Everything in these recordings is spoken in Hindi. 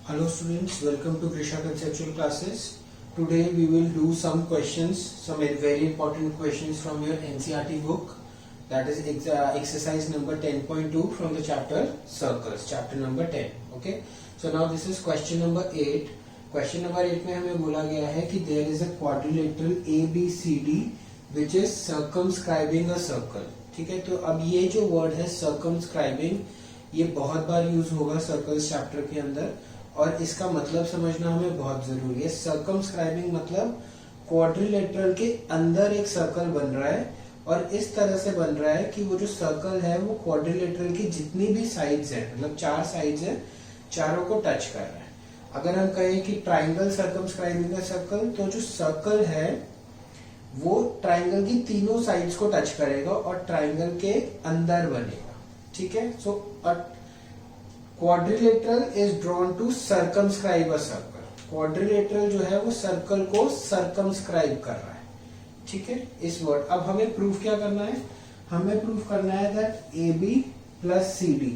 Hello students, welcome to Grisha Conceptual Classes. Today we will do some questions, some very important questions from your NCERT book. That is exercise number 10.2 from the chapter Circles, chapter number 10. Okay. So now this is question number 8. Question number 8 में हमें बोला गया है कि there is a quadrilateral ABCD which is circumscribing a circle. ठीक है, तो अब ये जो वर्ड है circumscribing, ये बहुत बार यूज होगा सर्कल्स चैप्टर के अंदर और इसका मतलब समझना हमें बहुत जरूरी है। सर्कमस्क्राइबिंग मतलब क्वाड्रिलेटरल के अंदर एक सर्कल बन रहा है और इस तरह से बन रहा है कि वो जो सर्कल है वो क्वाड्रिलेटरल की जितनी भी साइड्स है, मतलब 4 साइड्स है, चारों को टच कर रहा है। अगर हम कहें कि ट्राइंगल सर्कमस्क्राइबिंग का सर्कल, तो जो सर्कल है वो ट्राइंगल की तीनों साइड्स को टच करेगा और ट्राइंगल के अंदर बनेगा। ठीक है, so quadrilateral is drawn to circumscribe a circle. Quadrilateral जो है वो सर्कल को सर्कमस्क्राइब कर रहा है। ठीक है, इस वर्ड। अब हमें प्रूफ क्या करना है? हमें प्रूफ करना है दैट AB प्लस CD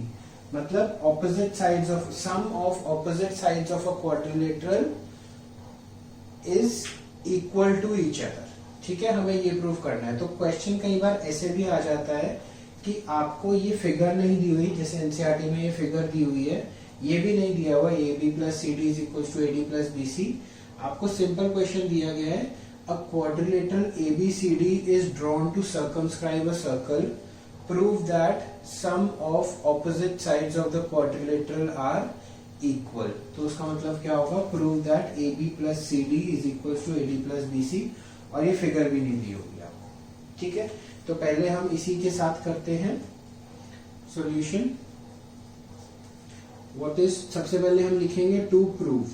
मतलब opposite sides of sum of opposite sides of a quadrilateral is equal to each other. ठीक है, हमें ये प्रूफ करना है। तो क्वेश्चन कई बार ऐसे भी आ जाता है कि आपको ये फिगर नहीं दी हुई, जैसे एनसीईआरटी में ये फिगर दी हुई है, ये भी नहीं दिया हुआ AB plus CD is equal to AD plus BC। आपको सिंपल क्वेश्चन दिया गया है, a quadrilateral ABCD is drawn to circumscribe a circle, prove that sum of opposite sides of the quadrilateral are equal. तो उसका मतलब क्या होगा? Prove that AB plus CD is equal to AD plus BC, और ये फिगर भी नहीं दी होगी आपको। ठीक है, तो पहले हम इसी के साथ करते हैं सॉल्यूशन। व्हाट इज, सबसे पहले हम लिखेंगे टू प्रूव।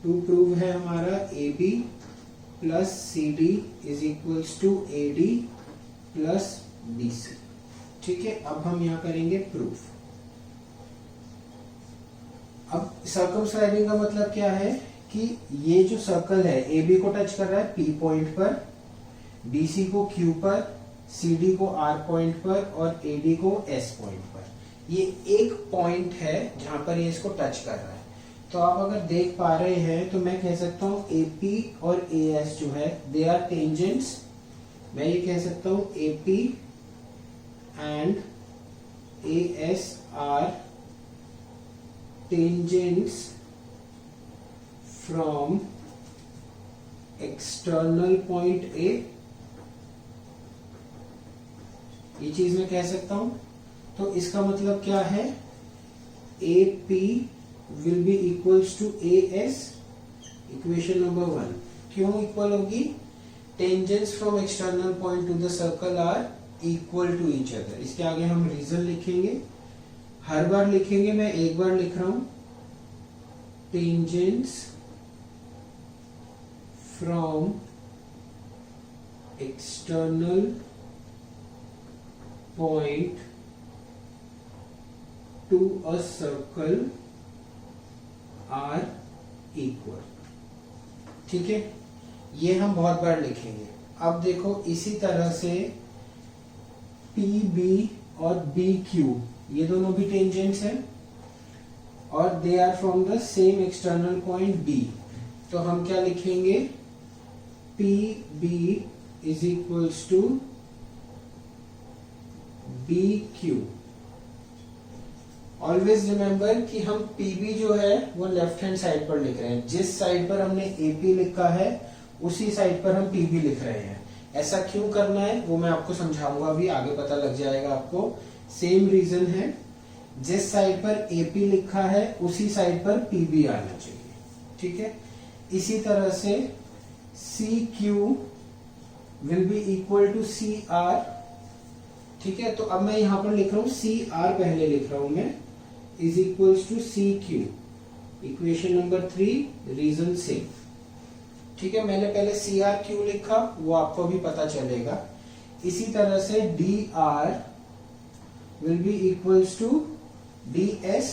टू प्रूव है हमारा AB plus CD is equals to AD plus BC। ठीक है, अब हम यहां करेंगे प्रूफ। अब सर्कमस्क्राइबिंग का मतलब क्या है कि ये जो सर्कल है AB को टच कर रहा है P पॉइंट पर, BC को Q पर, CD को R पॉइंट पर और AD को S पॉइंट पर। ये एक पॉइंट है जहां पर ये इसको टच कर रहा है। तो आप अगर देख पा रहे हैं तो मैं कह सकता हूं AP और AS जो है दे आर टेंजेंट्स। मैं ये कह सकता हूं AP and AS are tangents from external point A। ये चीज मैं कह सकता हूं। तो इसका मतलब क्या है? AP will be equals to AS, equation number 1। क्यों इक्वल होगी? Tangents from external point to the circle are equal to each other. इसके आगे हम रीजन लिखेंगे, हर बार लिखेंगे, मैं एक बार लिख रहा हूं। Tangents from external point to a circle are equal। ठीक है, ये हम बहुत बार लिखेंगे। अब देखो इसी तरह से PB और BQ ये दोनों भी टेंजेंट्स हैं और they are from the same external point B। तो हम क्या लिखेंगे? PB is equals to BQ। Always remember कि हम PB जो है वो लेफ्ट हैंड साइड पर लिख रहे हैं। जिस साइड पर हमने AP लिखा है उसी साइड पर हम PB लिख रहे हैं। ऐसा क्यों करना है वो मैं आपको समझाऊंगा, अभी आगे पता लग जाएगा आपको। सेम रीजन है, जिस साइड पर AP लिखा है उसी साइड पर PB आना चाहिए। ठीक है, इसी तरह से CQ will be equal to CR। ठीक है, तो अब मैं यहां पर लिख रहा हूं CR, पहले लिख रहा हूं मैं, is equals to CQ, equation number 3, reason से। ठीक है, मैंने पहले CRQ लिखा, वो आपको भी पता चलेगा। इसी तरह से DR will be equals to DS।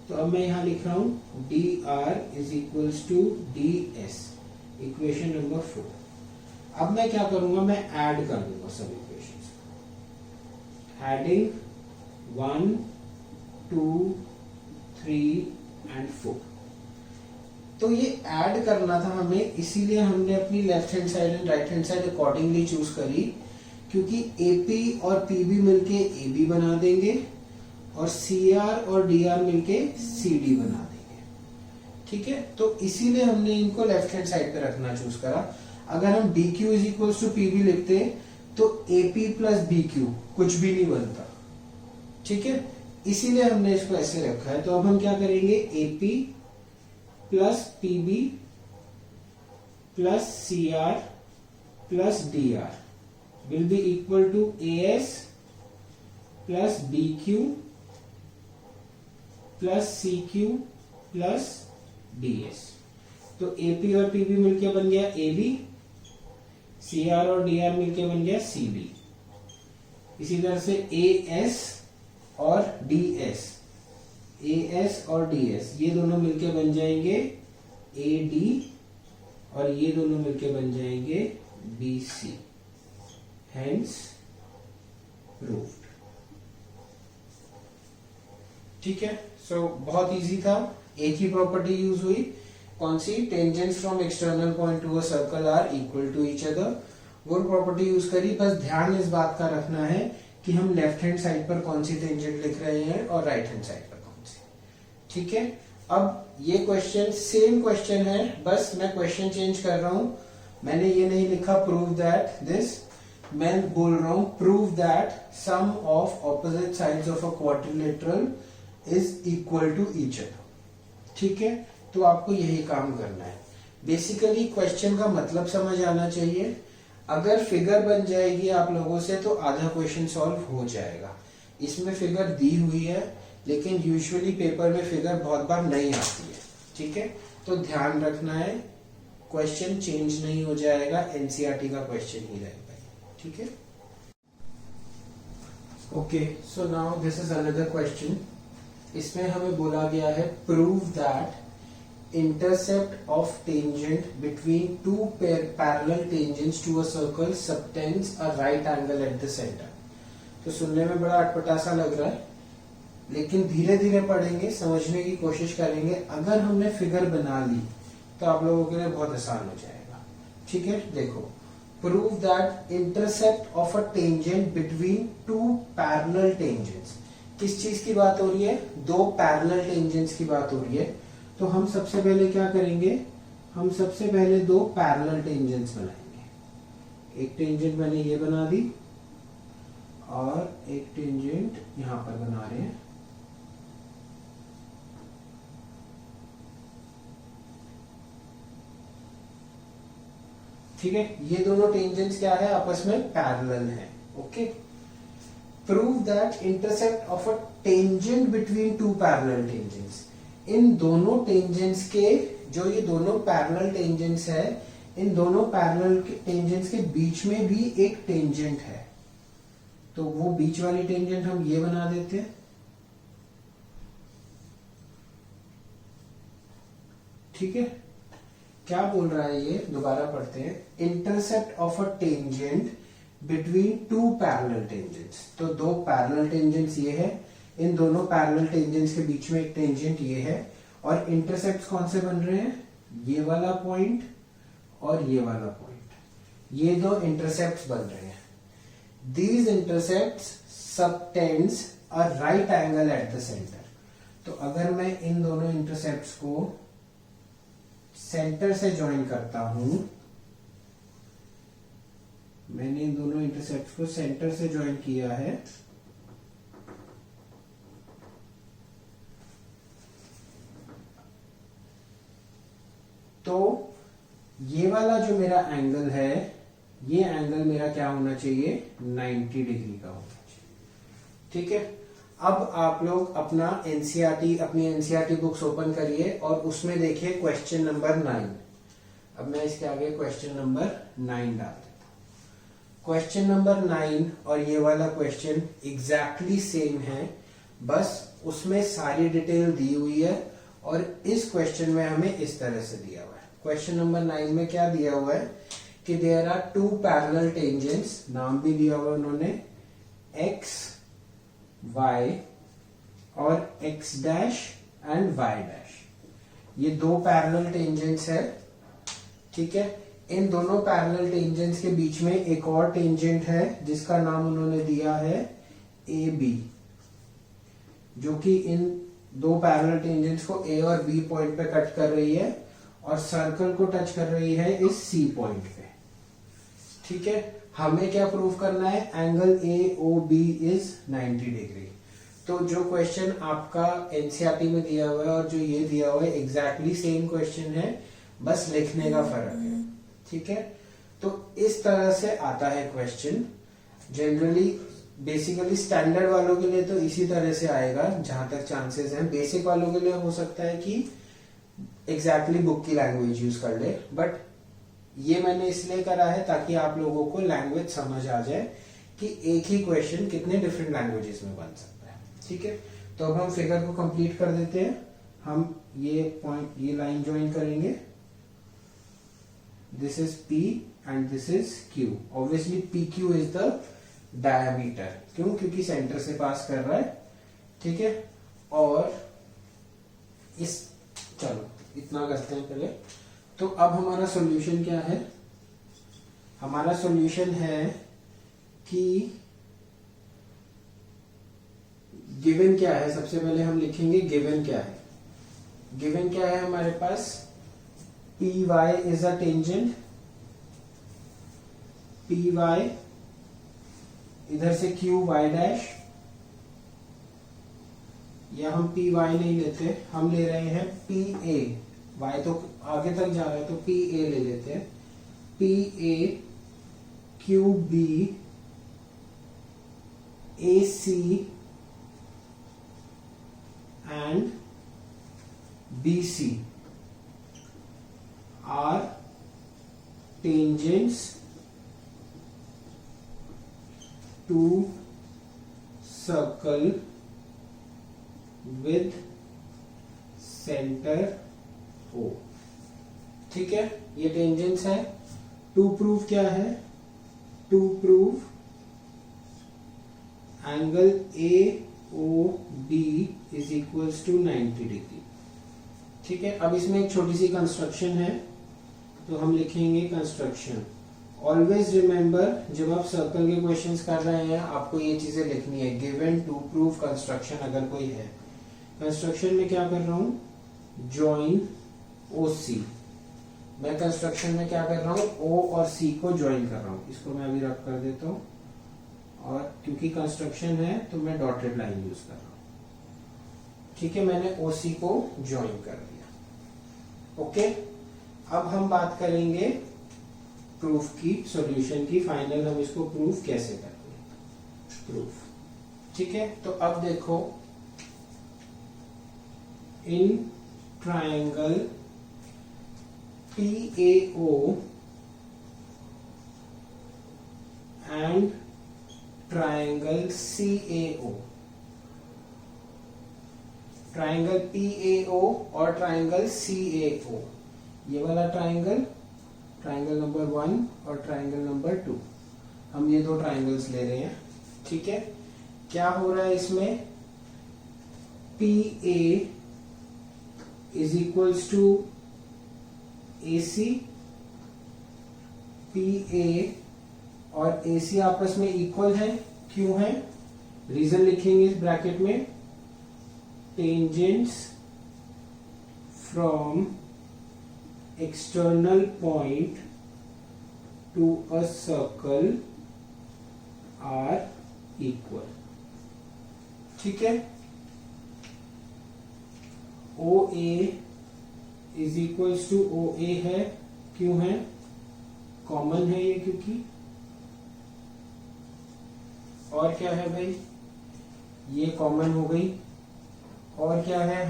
तो अब मैं यहां लिख रहा हूं DR is equals to DS, equation number 4। अब मैं क्या करूंगा? मैं ऐड कर दूंगा सब इक्वेशंस। Adding 1 2 3 and 4। तो ये ऐड करना था हमें, इसीलिए हमने अपनी left hand side and right hand side accordingly choose करी, क्योंकि AP और PB मिलके AB बना देंगे और CR और DR मिलके CD बना देंगे। ठीक है, तो इसीलिए हमने इनको लेफ्ट हैंड साइड पे रखना चूज करा। अगर हम DQ is equal to PB लिखते तो AP प्लस BQ कुछ भी नहीं बनता। ठीक है, इसीलिए हमने इसको ऐसे रखा है। तो अब हम क्या करेंगे, AP plus PB plus CR plus DR will be equal to AS plus BQ plus CQ plus DS। तो AP और PB मिलके बन गया AB, CR और DR मिलके बन गया CB। इसी तरह से AS और DS, AS और DS ये दोनों मिलके बन जाएंगे AD और ये दोनों मिलके बन जाएंगे BC। Hence proved. ठीक है, सो बहुत इजी था। एक ही प्रॉपर्टी यूज हुई, कौन सी, tangents from external point to a circle are equal to each other, वो प्रॉपर्टी यूज करी। बस ध्यान इस बात का रखना है कि हम लेफ्ट हैंड साइड पर कौन सी टेंजेंट लिख रहे हैं और राइट हैंड साइड पर कौन सी। ठीक है, अब ये क्वेश्चन सेम क्वेश्चन है, बस मैं क्वेश्चन चेंज कर रहा हूं। मैंने ये नहीं लिखा प्रूव दैट दिस, मैं बोल रहा हूं prove that sum of opposite sides of a quadrilateral is equal to each other. ठीक है, तो आपको यही काम करना है। बेसिकली क्वेश्चन का मतलब समझ आना चाहिए। अगर फिगर बन जाएगी आप लोगों से तो आधा क्वेश्चन सॉल्व हो जाएगा। इसमें फिगर दी हुई है, लेकिन यूजुअली पेपर में फिगर बहुत बार नहीं आती है। ठीक है, तो ध्यान रखना है, क्वेश्चन चेंज नहीं हो जाएगा, एनसीईआरटी का क्वेश्चन ही रहेगा। ठीक है, okay, so now this is another question. इसमें हमें बोला गया है prove that intercept of tangent between two parallel tangents to a circle subtends a right angle at the center। तो सुनने में बड़ा अटपटा सा लग रहा है, लेकिन धीरे धीरे पढ़ेंगे, समझने की कोशिश करेंगे। अगर हमने फिगर बना ली तो आप लोगों के लिए बहुत आसान हो जाएगा। ठीक है, देखो, prove that intercept of a tangent between two parallel tangents. किस चीज की बात हो रही है, दो पैरेलल टेंजेंट्स की बात हो रही है। तो हम सबसे पहले क्या करेंगे, हम सबसे पहले दो पैरेलल टेंजेंट्स बनाएंगे। एक टेंजेंट मैंने ये बना दी और एक टेंजेंट यहां पर बना रहे हैं। ठीक है, ये दोनों टेंजेंट्स क्या है, आपस में पैरेलल है। Okay, prove that intersect of a tangent between two parallel tangents. इन दोनों टेंजेंट्स के, जो ये दोनों पैरेलल टेंजेंट्स है, इन दोनों पैरेलल टेंजेंट्स के बीच में भी एक टेंजेंट है। तो वो बीच वाली टेंजेंट हम ये बना देते हैं। ठीक है, क्या बोल रहा है ये, दोबारा पढ़ते हैं। Intercept of a tangent between two parallel tangents. तो दो पैरेलल टेंजेंट्स ये है, इन दोनों पैरेलल टेंजेंट्स के बीच में एक टेंजेंट ये है, और इंटरसेप्ट्स कौन से बन रहे हैं, ये वाला पॉइंट और ये वाला पॉइंट। ये दो इंटरसेप्ट्स बन रहे हैं। These intercepts subtends a right angle eight the centre. तो अगर मैं इन दोनों इंटरसेप्ट्स को सेंटर से ज्वाइन करता हूं, मैंने इन दोनों इंटरसेप्ट्स को सेंटर से ज्वाइन किया है, तो ये वाला जो मेरा एंगल है, ये एंगल मेरा क्या होना चाहिए, 90 डिग्री का होना चाहिए। ठीक है, अब आप लोग अपना अपनी एनसीईआरटी बुक्स ओपन करिए और उसमें देखिए क्वेश्चन नंबर 9। अब मैं इसके आगे क्वेश्चन नंबर 9 डाल देता हूं। क्वेश्चन नंबर 9 और ये वाला क्वेश्चन एग्जैक्टली सेम है, बस उसमें सारी डिटेल दी हुई है, और इस क्वेश्चन में हमें इस तरह से दिया हुआ है। क्वेश्चन नंबर 9 में क्या दिया हुआ है कि there are two parallel tangents, नाम भी दिया हुआ उन्होंने, x y और x dash and y dash. ये दो पैरेलल टेंजेंट्स है, ठीक है। इन दोनों पैरेलल टेंजेंट्स के बीच में एक और टेंजेंट है जिसका नाम उन्होंने दिया है AB, जो कि इन दो पैरेलल टेंजेंट्स को A और B पॉइंट पे कट कर रही है और सर्कल को टच कर रही है इस C पॉइंट पे, ठीक है। हमें क्या प्रूव करना है, एंगल AOB इज 90 डिग्री। तो जो क्वेश्चन आपका एनसीईआरटी में दिया हुआ है और जो ये दिया हुआ है एग्जैक्टली सेम क्वेश्चन है, बस लिखने का फर्क है, ठीक है। तो इस तरह से आता है क्वेश्चन जनरली। बेसिकली स्टैंडर्ड वालों के लिए तो इसी तरह से आएगा जहां तक चांसेस हैं। बेसिक वालों के लिए हो सकता है कि एग्जैक्टली बुक की लैंग्वेज यूज कर ले, बट ये मैंने इसलिए करा है ताकि आप लोगों को लैंग्वेज समझ आ जाए कि एक ही क्वेश्चन कितने डिफरेंट लैंग्वेजेस में बन सकता है, ठीक है। तो अब हम फिगर को कंप्लीट कर देते हैं। हम ये पॉइंट, ये लाइन ज्वाइन करेंगे। This is P and this is Q। Obviously PQ is the diameter, क्यों, क्योंकि सेंटर से पास कर रहा है, ठीक है। और इस, चलो इतना करते हैं पहले। तो अब हमारा सॉल्यूशन क्या है, हमारा सॉल्यूशन है कि गिवन क्या है। सबसे पहले हम लिखेंगे गिवन क्या है। गिवन क्या है हमारे पास, PY is a tangent, PY इधर से QY डैश, या हम PY नहीं लेते, हम ले रहे हैं PA। Y तो आगे तक जा रहा है तो PA ले लेते हैं। PA QB AC and BC are tangents to circle with center O, ठीक है। ये टेंजेंट्स है। टू प्रूव क्या है, to prove angle AOB is equals to 90 degree, ठीक है। अब इसमें एक छोटी सी कंस्ट्रक्शन है, तो हम लिखेंगे कंस्ट्रक्शन। ऑलवेज रिमेंबर, जब आप सर्कल के क्वेश्चंस कर रहे हैं आपको ये चीजें लिखनी है। गिवन, टू प्रूव, कंस्ट्रक्शन अगर कोई है। कंस्ट्रक्शन में क्या कर रहा हूं, ज्वाइन OC। मैं कंस्ट्रक्शन में क्या कर रहा हूं, O और C को ज्वाइन कर रहा हूं। इसको मैं अभी रब कर देता हूं, और क्योंकि कंस्ट्रक्शन है तो मैं डॉटेड लाइन यूज कर रहा हूं, ठीक है। मैंने OC को ज्वाइन कर दिया, ओके। अब हम बात करेंगे प्रूफ की, सॉल्यूशन की। फाइनल हम इसको प्रूफ कैसे करेंगे, प्रूफ, ठीक है। तो अब देखो, in triangle PAO and triangle CAO, triangle PAO और ट्रायंगल CAO, ये वाला ट्रायंगल, ट्रायंगल नंबर 1 और ट्रायंगल नंबर 2, हम ये दो ट्रायंगल्स ले रहे हैं, ठीक है। क्या हो रहा है इसमें, PA is equals to AC, PA और AC आपस में इक्वल है, क्यों है, रीजन लिखेंगे इस ब्रैकेट में, tangents from external point to a circle are equal, ठीक है। OA is equals to OA है, क्यों है, कॉमन है ये, क्योंकि, और क्या है भाई, ये कॉमन हो गई। और क्या है,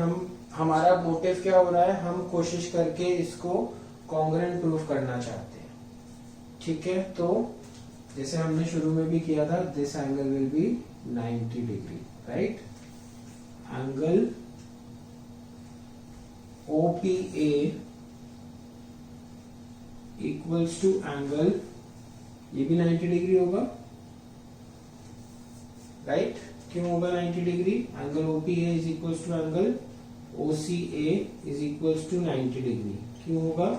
हमारा मोटिव क्या हो रहा है, हम कोशिश करके इसको कॉन्ग्रुएंट प्रूफ करना चाहते हैं, ठीक है। तो जैसे हमने शुरू में भी किया था, this angle will be 90 degree, right. Angle OPA equals to angle, ये भी 90 डिग्री होगा, राइट। क्यों होगा 90 degree, angle OPA is equals to angle OCA is equals to 90 degree. क्यों होगा?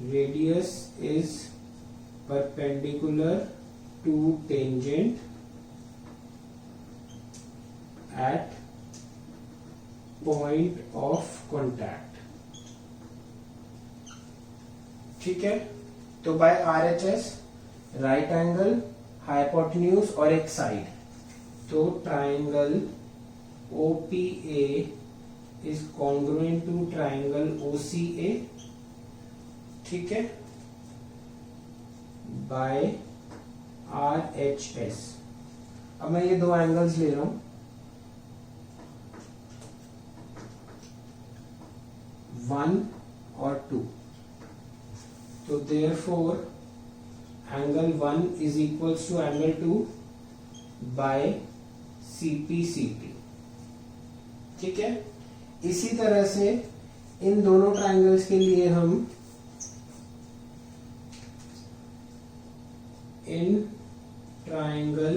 Radius is perpendicular to tangent at point of contact. ठीक है, तो by RHS right angle, hypotenuse और एक साइड, तो triangle OPA is congruent to triangle OCA। ठीक है, बाय RHS। अब मैं ये दो एंगल्स ले रहा हूं, 1 और 2, तो therefore angle 1 is equals to angle 2 by CPCT। ठीक है, इसी तरह से इन दोनों ट्राइंगल्स के लिए हम in triangle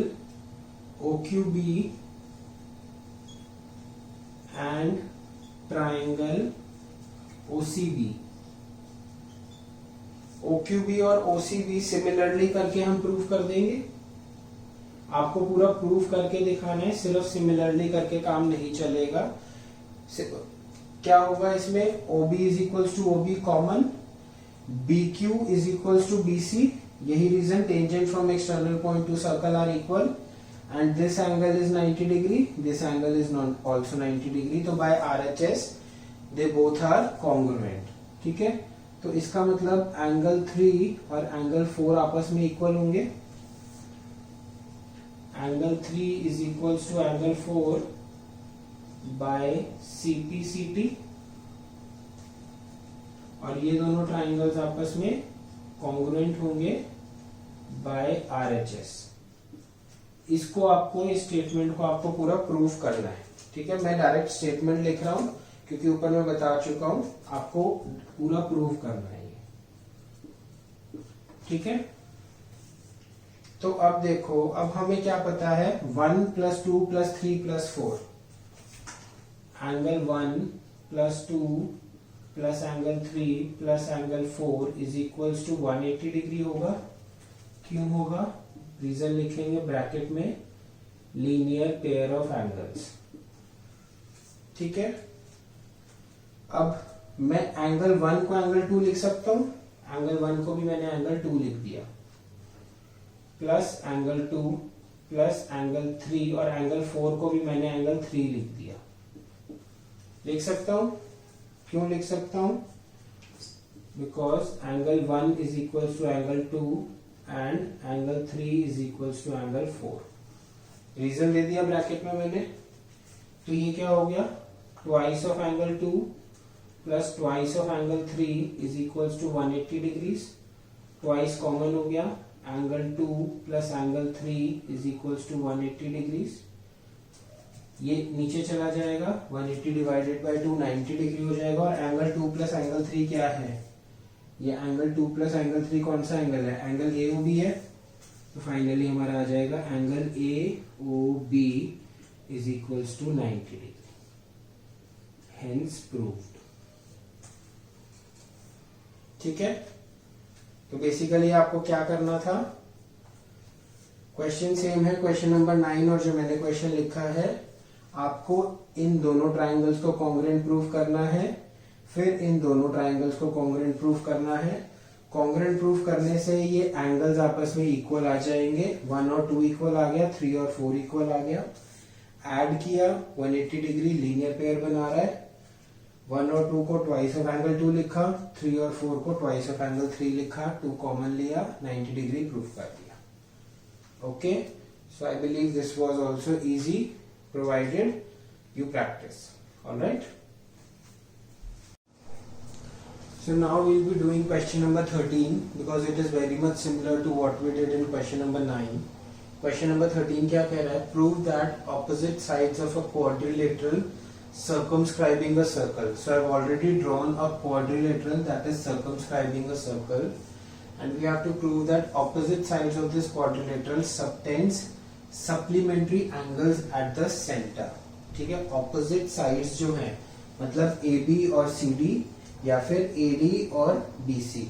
OQB and triangle OCB, OQB और OCB सिमिलरली करके हम प्रूव कर देंगे। आपको पूरा प्रूफ करके दिखाना है, सिर्फ सिमिलरली करके काम नहीं चलेगा। क्या होगा इसमें? OB is equals to OB common, BQ is equals to BC, यही reason, tangent from external point to circle are equal and this angle is 90 degree, this angle is also 90 degree, तो by RHS they both are congruent. ठीक है, तो इसका मतलब एंगल 3 और एंगल 4 आपस में इक्वल होंगे। Angle 3 is equals to angle 4 by CPCT, और ये दोनों ट्राइंगल्स आपस में कॉन्ग्रुएंट होंगे बाय RHS। इसको आपको, इस स्टेटमेंट को आपको पूरा प्रूफ करना है। ठीक है, मैं डायरेक्ट स्टेटमेंट लिख रहा हूं क्योंकि ऊपर मैं बता चुका हूं, आपको पूरा प्रूफ करना है ये। ठीक है, तो अब देखो, अब हमें क्या पता है, 1 + 2 + 3 + 4, angle 1 + 2 + angle 3 + angle 4 is equals to 180 degree होगा। क्यों होगा? रीजन लिखेंगे ब्रैकेट में, लीनियर पेयर ऑफ एंगल्स। ठीक है, अब मैं एंगल 1 को एंगल 2 लिख सकता हूं, एंगल 1 को भी मैंने एंगल 2 लिख दिया, प्लस एंगल 2 प्लस एंगल 3, और एंगल 4 को भी मैंने एंगल 3 लिख दिया। लिख सकता हूं? क्यों लिख सकता हूं? Because angle 1 is equals to angle 2 and angle 3 is equals to angle 4। Reason दे दिया ब्रैकेट में मैंने, तो ये क्या हो गया, twice of angle 2 plus twice of angle 3 is equals to 180 degrees. Twice common हो गया, angle 2 plus angle 3 is equals to 180 degrees. ये नीचे चला जाएगा, 180 डिवाइडेड बाय 2 90 डिग्री हो जाएगा, और एंगल 2 प्लस एंगल 3 क्या है? ये एंगल 2 प्लस एंगल 3 कौन सा एंगल है? एंगल AOB है। तो फाइनली हमारा आ जाएगा angle AOB is equals to 90 degree, hence proved. ठीक है, तो बेसिकली आपको क्या करना था, क्वेश्चन सेम है, क्वेश्चन नंबर 9 और जो मैंने क्वेश्चन लिखा है, आपको इन दोनों ट्राइंगल्स को कॉन्ग्रुएंट प्रूफ करना है, फिर इन दोनों ट्राइंगल्स को कॉन्ग्रुएंट प्रूफ करना है। कॉन्ग्रुएंट प्रूफ करने से ये एंगल्स आपस में इक्वल आ जाएंगे, 1 और 2 इक्वल आ गया, 3 और 4 इक्वल आ गया। ऐड किया, 180 डिग्री लीनियर पेयर बना रहा है। 1 और 2 को ट्वाइस ऑफ एंगल 2 लिखा, 3 और 4 को ट्वाइस ऑफ एंगल 3 लिखा, 2 कॉमन लिया, 90 डिग्री प्रूफ कर दिया। Okay, so I believe this was also easy provided you practice. All right, so now we'll be doing question number 13 because it is very much similar to what we did in question number 9. Question number 13 क्या कह रहा है? Prove that opposite sides of a quadrilateral circumscribing a circle. So I've already drawn a quadrilateral that is circumscribing a circle, and we have to prove that opposite sides of this quadrilateral subtends supplementary angles at the centre, ठीक है। ऑपोजिट साइड्स जो हैं, मतलब AB और CD या फिर AD और BC,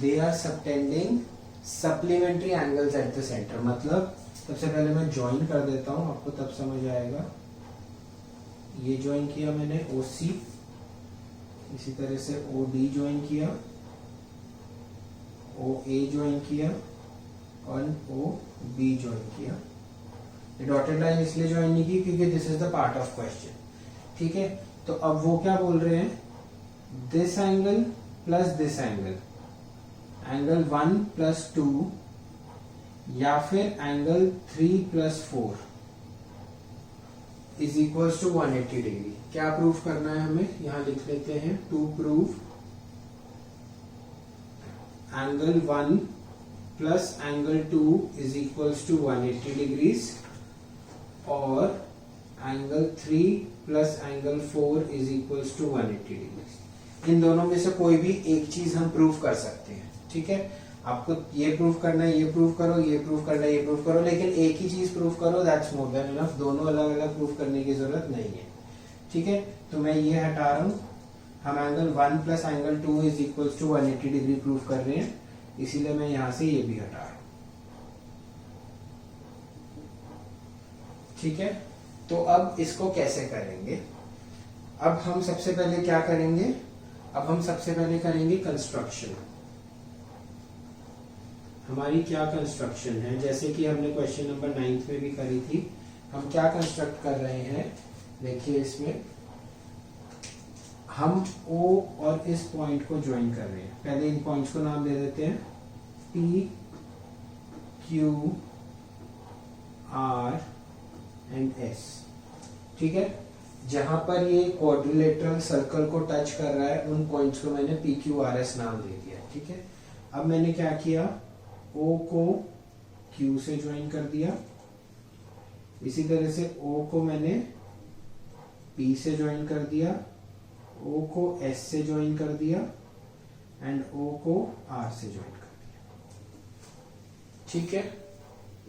they are subtending supplementary angles at the centre. मतलब सबसे पहले मैं ज्वाइन कर देता हूं, आपको तब समझ आएगा। ये ज्वाइन किया मैंने OC, इसी तरह से OD ज्वाइन किया, OA ज्वाइन किया और OB ज्वाइन किया। ये डॉटेड लाइन इसलिए ज्वाइन नहीं की क्योंकि this is the part of question, ठीक है। तो अब वो क्या बोल रहे हैं, this angle plus this angle, angle 1 plus 2 या फिर angle 3 plus 4 is equals to 180 degree. क्या प्रूफ करना है हमें, यहां लिख लेते हैं, to prove angle 1 plus angle 2 is equals to 180 degrees और angle 3 plus angle 4 is equals to 180 degrees. इन दोनों में से कोई भी एक चीज हम प्रूव कर सकते हैं, ठीक है। आपको ये प्रूव करना है, ये प्रूव करो, ये प्रूव करना है, ये प्रूव करो, लेकिन एक ही चीज प्रूव करो, दैट्स मोर देन इनफ। दोनों अलग अलग प्रूव करने की जरूरत नहीं है, ठीक है। तो मैं ये हटा रहा हूं, हम angle 1 plus angle 2 is equals to 180 degree prove कर रहे हैं, इसीलिए मैं यहां से ये भी हटा रहा हूं, ठीक है। तो अब इसको कैसे करेंगे, अब हम सबसे पहले क्या करेंगे, अब हम सबसे पहले करेंगे कंस्ट्रक्शन। हमारी क्या कंस्ट्रक्शन है, जैसे कि हमने क्वेश्चन नंबर 9 में भी करी थी। हम क्या कंस्ट्रक्ट कर रहे हैं, देखिए इसमें हम O और इस पॉइंट को ज्वाइन कर रहे हैं। पहले इन पॉइंट्स को नाम दे देते हैं P, Q, R and S, ठीक है। जहां पर ये क्वाड्रिलेटरल सर्कल को टच कर रहा है, उन पॉइंट्स को मैंने PQRS नाम दे दिया, ठीक है। अब मैंने क्या किया, O को Q से ज्वाइन कर दिया, इसी तरह से O को मैंने P से ज्वाइन कर दिया, O को S से ज्वाइन कर दिया एंड O को R से ज्वाइन कर दिया, ठीक है।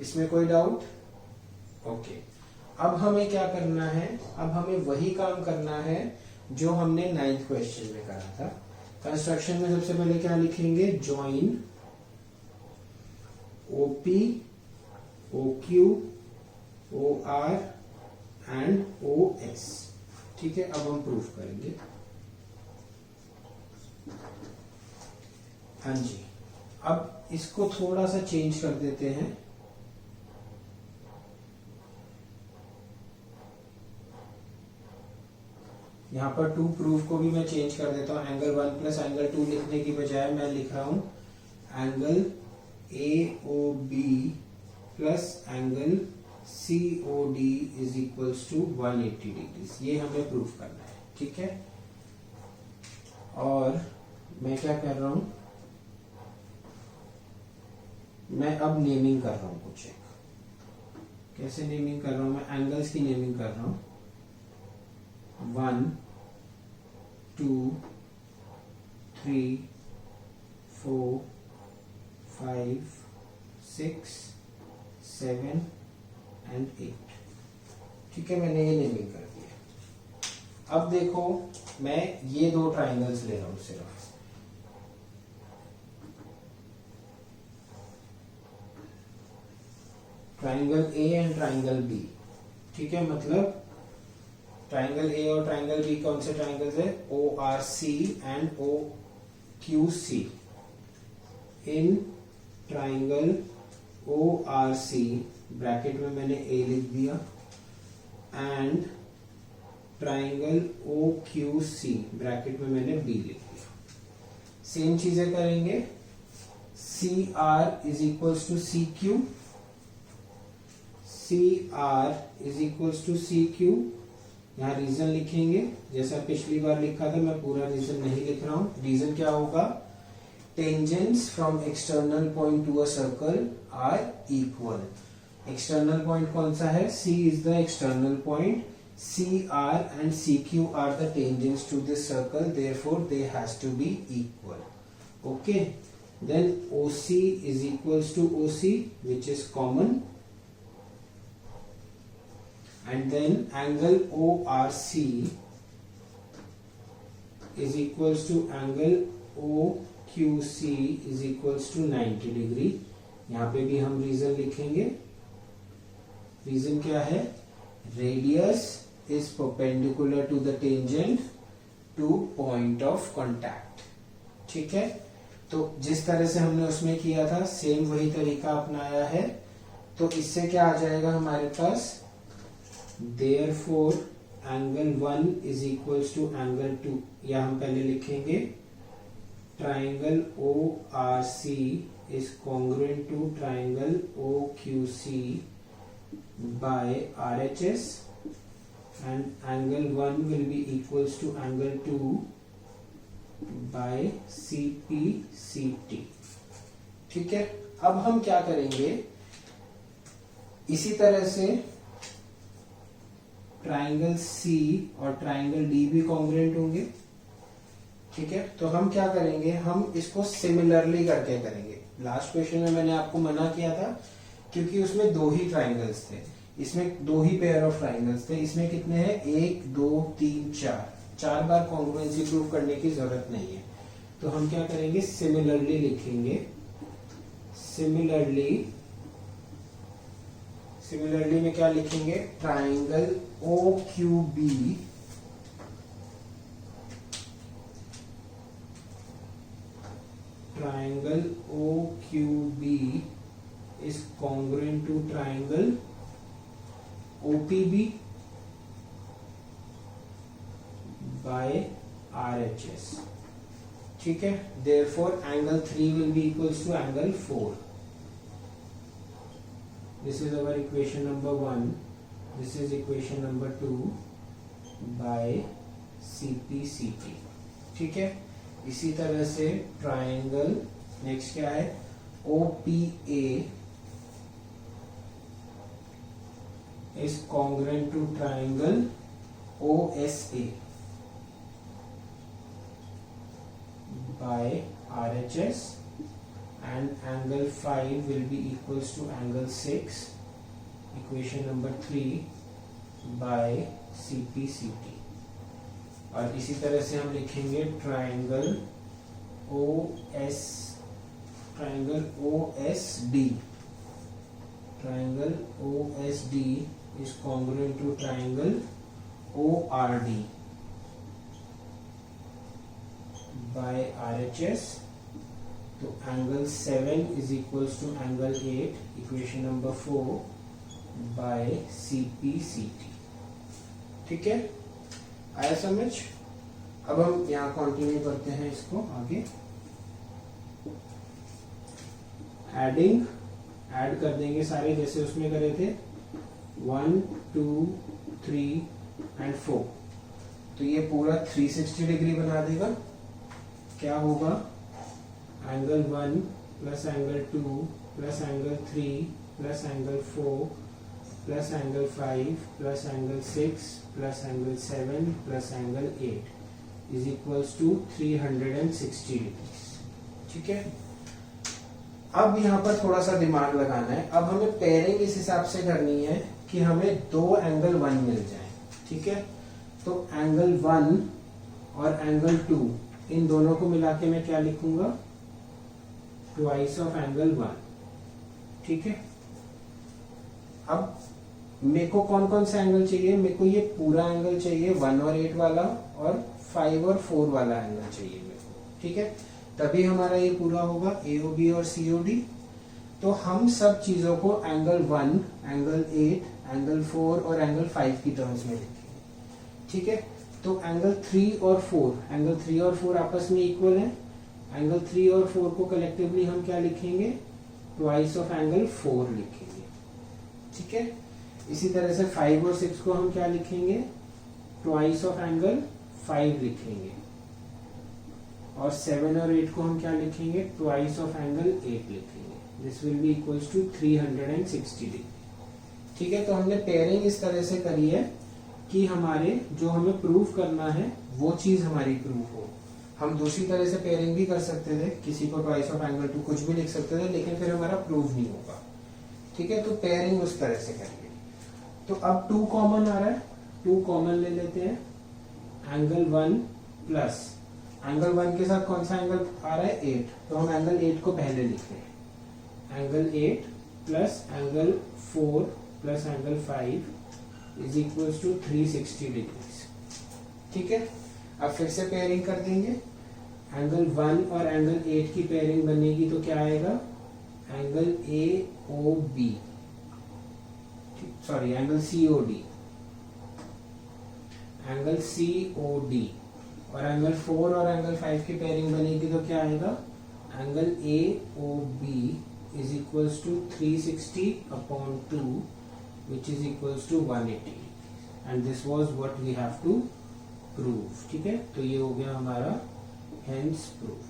इसमें कोई डाउट, ओके। अब हमें क्या करना है, अब हमें वही काम करना है जो हमने 9th क्वेश्चन में करा था। कंस्ट्रक्शन में सबसे पहले क्या लिखेंगे, join OP, OQ, OR and OS, ठीक है। अब हम प्रूफ करेंगे, हाँ जी। अब इसको थोड़ा सा चेंज कर देते हैं, यहां पर टू प्रूफ को भी मैं चेंज कर देता हूं। एंगल 1 प्लस एंगल 2 लिखने की बजाय मैं लिख रहा हूं angle AOB plus angle COD is equals to 180 degrees. ये हमें प्रूफ करना है, ठीक है। और मैं क्या कर रहा हूं, मैं अब नेमिंग कर रहा हूं कुछ एक। कैसे नेमिंग कर रहा हूं, मैं एंगल्स की नेमिंग कर रहा हूं, 1 2 3 4 5 6 7 एंड 8, ठीक है। मैंने ये नेमिंग कर दिया। अब देखो, मैं ये दो ट्राइंगल्स ले रहा हूं सिर्फ, triangle A and triangle B, ठीक है। मतलब ट्राइंगल A और ट्राइंगल B कौन से ट्राइंगल्स है, ORC and OQC। In triangle ORC bracket में मैंने A लिख दिया एंड ट्राइंगल OQC ब्रैकेट में मैंने B लिख दिया। सेम चीजें करेंगे, CR is equals to CQ, CR is equals to CQ। यहाँ रीजन लिखेंगे, जैसा पिछली बार लिखा था, मैं पूरा रीजन नहीं लिख रहा हूं। रीजन क्या होगा, tangents from external point to a circle are equal. External point कौन सा है, C is the external point, CR and CQ are the tangents to this circle, therefore they has to be equal. Okay, then OC is equals to OC, which is common, and then angle ORC is equals to angle OQC is equals to 90 degree. यहाँ पे भी हम रीजन लिखेंगे। रीजन क्या है? Radius is perpendicular to the tangent to point of contact. ठीक है, तो जिस तरह से हमने उसमें किया था सेम वही तरीका अपनाया है। तो इससे क्या आ जाएगा हमारे पास? Therefore angle 1 is equals to angle 2, या हम पहले लिखेंगे triangle ORC is congruent to triangle OQC by RHS, and angle 1 will be equals to angle 2 by CPCT। ठीक है, अब हम क्या करेंगे, इसी तरह से ट्राइंगल C और ट्राइंगल D भी कॉन्ग्रुएंट होंगे। ठीक है, तो हम क्या करेंगे, हम इसको सिमिलरली करके करेंगे। लास्ट क्वेश्चन में मैंने आपको मना किया था क्योंकि उसमें 2 ही ट्राइंगल्स थे, इसमें 2 ही पेयर ऑफ ट्राइंगल्स थे। इसमें कितने हैं? 1 2 3 4 बार कॉन्ग्रुएंसी प्रूव करने की जरूरत नहीं है। तो हम क्या करेंगे, सिमिलरली लिखेंगे। सिमिलरली में क्या लिखेंगे? Triangle OQB is congruent to triangle OPB by RHS। ठीक है, therefore angle 3 will be equals to angle 4। This is our equation number 1, this is equation number 2 by CPCT। ठीक है, इसी तरह से ट्राइंगल नेक्स्ट क्या है? OPA is congruent to triangle OSA by RHS, and angle 5 will be equals to angle 6, equation number 3 by CPCT। और इसी तरह से हम लिखेंगे triangle OSD is congruent to triangle ORD by RHS। तो angle 7 is equals to angle 8, equation number 4 by CPCT। ठीक है, आया समझ? अब हम यहाँ कंटिन्यू करते हैं इसको आगे। ऐड कर देंगे सारे जैसे उसमें करे थे 1 2 3 and 4। तो ये पूरा 360 डिग्री बना देगा। क्या होगा? Angle 1 plus angle 2 plus angle 3 plus angle 4 plus angle 5 plus angle 6 plus angle 7 plus angle 8 is equals to 360 degree. ठीक है, अब यहाँ पर थोड़ा सा दिमाग लगाना है। अब हमें पेयरिंग इस हिसाब से करनी है कि हमें 2 एंगल 1 मिल जाए। ठीक है, तो एंगल 1 और एंगल 2 इन दोनों को मिला के मैं क्या लिखूंगा? Twice of angle 1। ठीक है, अब मेरे को कौन कौन सा एंगल चाहिए? मेरे को ये पूरा एंगल चाहिए 1 और 8 वाला, और 5 और 4 वाला एंगल चाहिए मेरे को। ठीक है, तभी हमारा ये पूरा होगा AOB और COD। तो हम सब चीजों को एंगल 1, एंगल 8, एंगल 4 और एंगल 5 की टर्म्स में लिखेंगे। ठीक है, तो एंगल 3 और 4 आपस में इक्वल है। एंगल 3 और 4 को कलेक्टिवली हम क्या लिखेंगे? ट्वाइस ऑफ एंगल 4 लिखेंगे। ठीक है, इसी तरह से 5 और 6 को हम क्या लिखेंगे? ट्वाइस ऑफ एंगल 5 लिखेंगे। और 7 और 8 को हम क्या लिखेंगे? ट्वाइस ऑफ एंगल 8 लिखेंगे। This will be equals to 360 degree. ठीक है, तो हमने पेयरिंग इस तरह से करी है कि हमारे जो हमें प्रूव करना है वो चीज हमारी प्रूफ हो। हम दूसरी तरह से पेयरिंग भी कर सकते थे, किसी को ट्वाइस ऑफ एंगल 2 कुछ भी लिख सकते थे, लेकिन फिर हमारा प्रूफ नहीं होगा। ठीक है, तो पेयरिंग उस तरह से करेंगे। तो अब 2 कॉमन आ रहा है, 2 कॉमन ले लेते हैं, एंगल 1 प्लस एंगल 1 के साथ कौन सा एंगल आ रहा है 8, तो हम एंगल 8 को पहले लिखते हैं, angle 8 plus angle 4 plus angle 5 is equals to 360 degrees. ठीक है, अब फिर से पेयरिंग कर देंगे, एंगल 1 और एंगल 8 की पेयरिंग बनेगी तो क्या आएगा, angle AOB, sorry angle COD, angle COD, और एंगल 4 और एंगल 5 की पेयरिंग बनेगी तो क्या आएगा, angle AOB is equals to 360 upon 2 which is equals to 180 and this was what we have to prove। ठीक है, तो ये हो गया हमारा hence proof।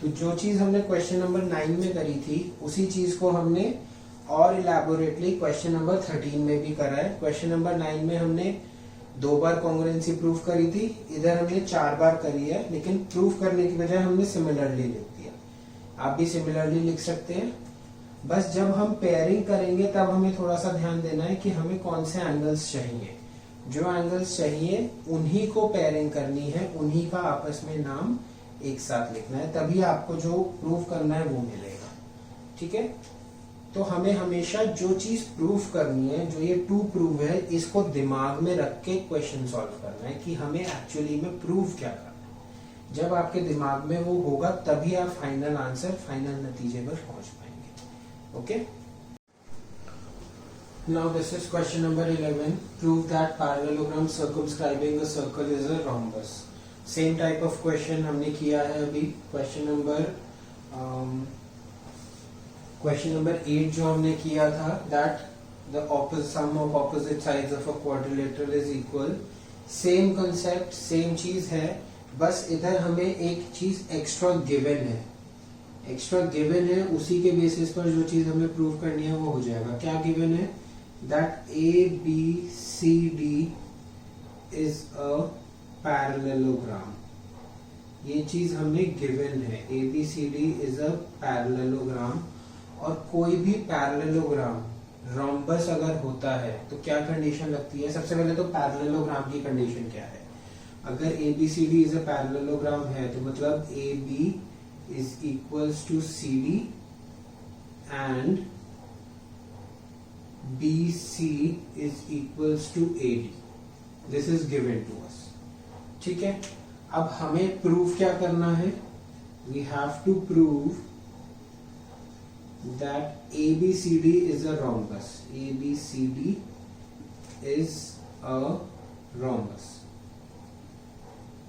तो जो चीज हमने क्वेश्चन नंबर 9 में करी थी उसी चीज को हमने और इलैबोरेटली क्वेश्चन नंबर 13 में भी करा है। क्वेश्चन नंबर 9 में हमने 2 बार कॉन्ग्रुएंसी प्रूफ करी थी, इधर हमने 4 बार करी है, लेकिन प्रूफ करने की बजाय हमने सिमिलरली लिख दिया। आप भी सिमिलरली लिख सकते हैं, बस जब हम पेयरिंग करेंगे तब हमें थोड़ा सा ध्यान देना है कि हमें कौन से एंगल्स चाहिए। जो एंगल्स चाहिए उन्हीं को पेयरिंग करनी है, उन्हीं का आपस में नाम एक साथ लिखना है, तभी आपको जो प्रूफ करना है वो मिलेगा। ठीक है, तो हमें हमेशा जो चीज प्रूफ करनी है, जो ये टू प्रूव है, इसको दिमाग में रख के क्वेश्चन सॉल्व करना है कि हमें एक्चुअली में प्रूफ क्या करना है। जब आपके दिमाग में वो होगा तभी आप फाइनल आंसर, फाइनल नतीजे पर पहुंच पाएंगे। Okay, now this is question number 11, prove that parallelogram circumscribing a circle is a rhombus। same type of question हमने किया है अभी, question number 8 जो हमने किया था, that the sum of opposite sides of a quadrilateral is equal। same concept, same चीज है, बस इधर हमें एक चीज एक्स्ट्रा गिवन है, एक्स्ट्रा गिवन है, उसी के बेसिस पर जो चीज हमें प्रूव करनी है वो हो जाएगा। क्या गिवन है, that ABCD is a parallelogram. ये चीज हमें गिवन है, ABCD इज अ पैरेललोग्राम। और कोई भी पैरेललोग्राम रोम्बस अगर होता है तो क्या कंडीशन लगती है, सबसे पहले तो पैरेललोग्राम की कंडीशन क्या है। अगर ABCD इज अ पैरेललोग्राम है तो मतलब AB is equals to CD and BC is equals to AD। This is given to us। ठीक है, अब हमें प्रूफ क्या करना है, we have to prove that ABCD is a rhombus। ABCD is a rhombus।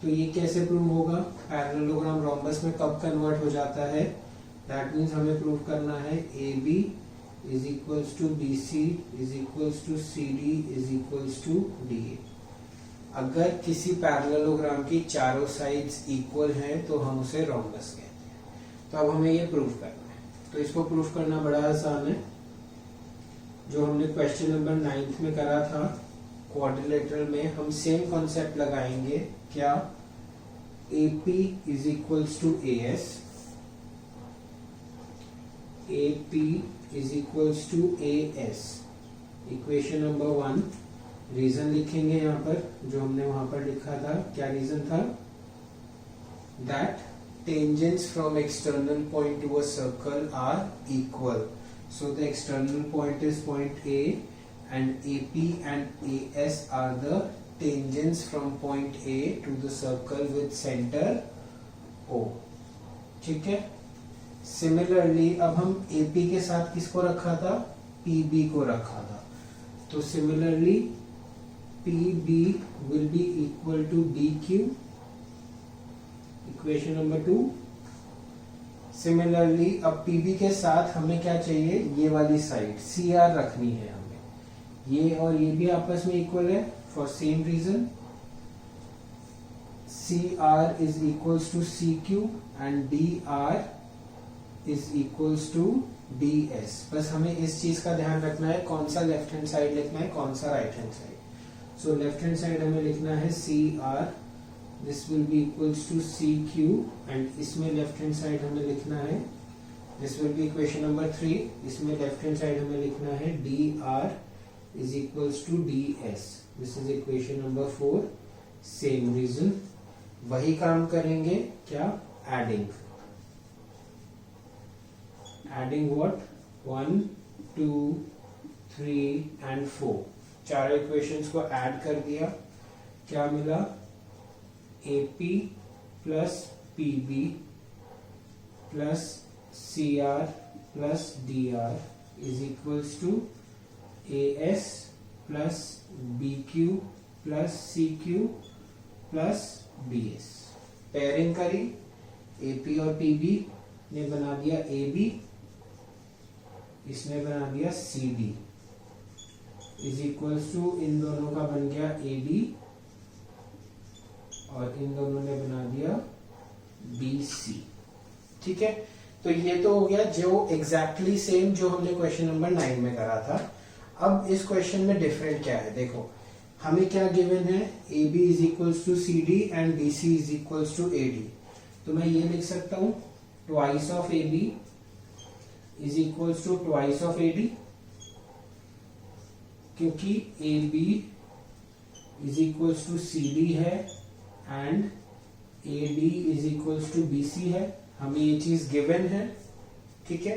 तो ये कैसे प्रूव होगा, पैरेललोग्राम रोम्बस में कब कन्वर्ट हो जाता है, दैट मीन्स हमें प्रूव करना है AB is equals to BC is equals to CD is equals to DA। अगर किसी पैरेललोग्राम की चारों साइड्स इक्वल हैं तो हम उसे रोम्बस कहते हैं। तो अब हमें ये प्रूफ करना है, तो इसको प्रूफ करना बड़ा आसान है। जो हमने क्वेश्चन नंबर 9 में करा था क्वाड्रिलेटरल में, हम सेम कॉन्सेप्ट लगाएंगे। क्या, AP is equals to AS, AP is equals to AS। Equation number 1, reason लिखेंगे यहाँ पर जो हमने वहां पर लिखा था। क्या रीजन था, that tangents from external point to a circle are equal. So the external point is point A and AP and AS are the tangents from point A to the circle with center O। ठीक है, सिमिलरली अब हम AP के साथ किसको रखा था, PB को रखा था। तो similarly PB will be equal to BQ, equation number 2। Similarly अब PB के साथ हमें क्या चाहिए, ये वाली साइड CR रखनी है हमें, ये और ये भी आपस में इक्वल है for same reason. CR is equals to CQ and DR is equals to DS। बस हमें इस चीज का ध्यान रखना है, कौन सा लेफ्ट हैंड साइड लिखना है, कौन सा right hand side. So left hand side हमें लिखना है CR, this will be equals to CQ and इसमें लेफ्ट हैंड साइड हमें लिखना है, this will be equation number 3, इसमें लेफ्ट हैंड साइड हमें लिखना है DR is equals to ds. This is equation number 4. Same reason, वही काम करेंगे क्या, adding what, 1 2 3 and 4, चारों इक्वेशंस को ऐड कर दिया, क्या मिला, AP plus PB plus CR plus DR is equals to AS plus BQ plus CQ plus BS. Pairing करी, AP और PB ने बना दिया AB, इसने बना दिया CD इज इक्वल्स टू, इन दोनों का बन गया AD और इन दोनों ने बना दिया BC. ठीक है, तो ये तो हो गया जो एग्जैक्टली सेम जो हमने क्वेश्चन नंबर 9 में करा था. अब इस क्वेश्चन में डिफरेंट क्या है, देखो हमें क्या गिवन है, AB is equals to CD and BC is equals to AD. तो मैं ये लिख सकता हूं twice of AB is equals to twice of AD, क्योंकि AB is equals to CD है and AD is equals to BC है. हमें ये चीज गिवन है. ठीक है,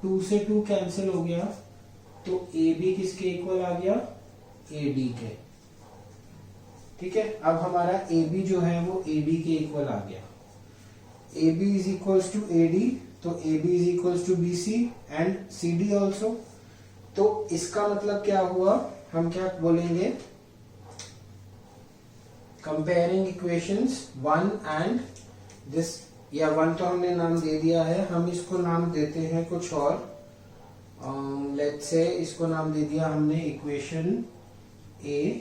2 से 2 कैंसिल हो गया, तो AB किसके इक्वल आ गया, AD के. ठीक है, अब हमारा AB जो है वो AD के इक्वल आ गया. AB is equals to AD, तो AB is equals to BC and CD also. तो इसका मतलब क्या हुआ, हम क्या बोलेंगे, कंपेयरिंग इक्वेशंस 1 एंड दिस, या 1 तो हमने नाम दे दिया है, हम इसको नाम देते हैं कुछ और. लेट्स से इसको नाम दे दिया हमने इक्वेशन A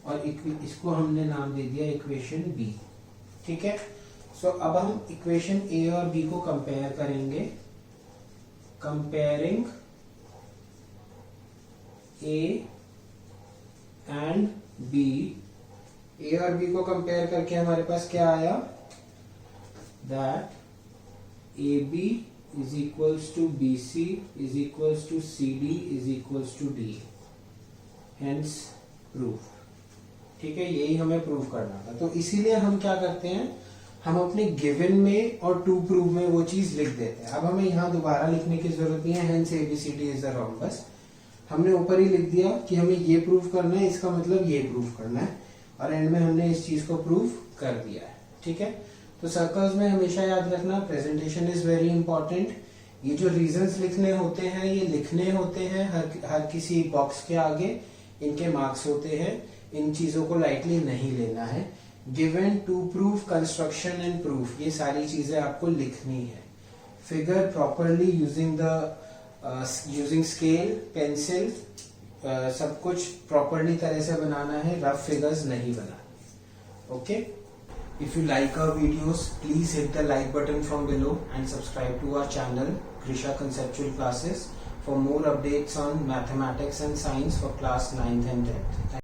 और इसको हमने नाम दे दिया इक्वेशन B. ठीक है, सो अब हम इक्वेशन A और B को कंपेयर करेंगे. Comparing A and B, A और B को कंपेयर करके हमारे पास क्या आया, that AB is equals to BC is equals to CD is equals to D. Hence proof. ठीक है, यही हमें प्रूव करना था. तो इसीलिए हम क्या करते हैं, हम अपने गिवन में और टू प्रूव में वो चीज लिख देते हैं. अब हमें यहाँ दोबारा लिखने की जरूरत नहीं है. Hence ABCD is the rhombus. हमने ऊपर ही लिख दिया कि हमें ये प्रूव करना है, इसका मतलब ये प्रूव करना है, और एंड में हमने इस चीज को प्रूव कर दिया है. ठीक है, तो सर्कल्स में हमेशा याद रखना, प्रेजेंटेशन इज वेरी इंपॉर्टेंट. ये जो रीजंस लिखने होते हैं, ये लिखने होते हैं हर किसी बॉक्स के आगे, इनके मार्क्स होते हैं. इन चीजों को लाइटली नहीं लेना है. Given, to proof, construction and proof, ये सारी चीजें आपको लिखनी है. Figure properly using scale, pencil, सब कुछ प्रॉपरली तरह से बनाना है. रफ फिगर्स नहीं बनाना. Okay, if you like our videos, please hit the like button from below and subscribe to our channel Krisha Conceptual Classes for more updates on mathematics and science for class 9th and 10th.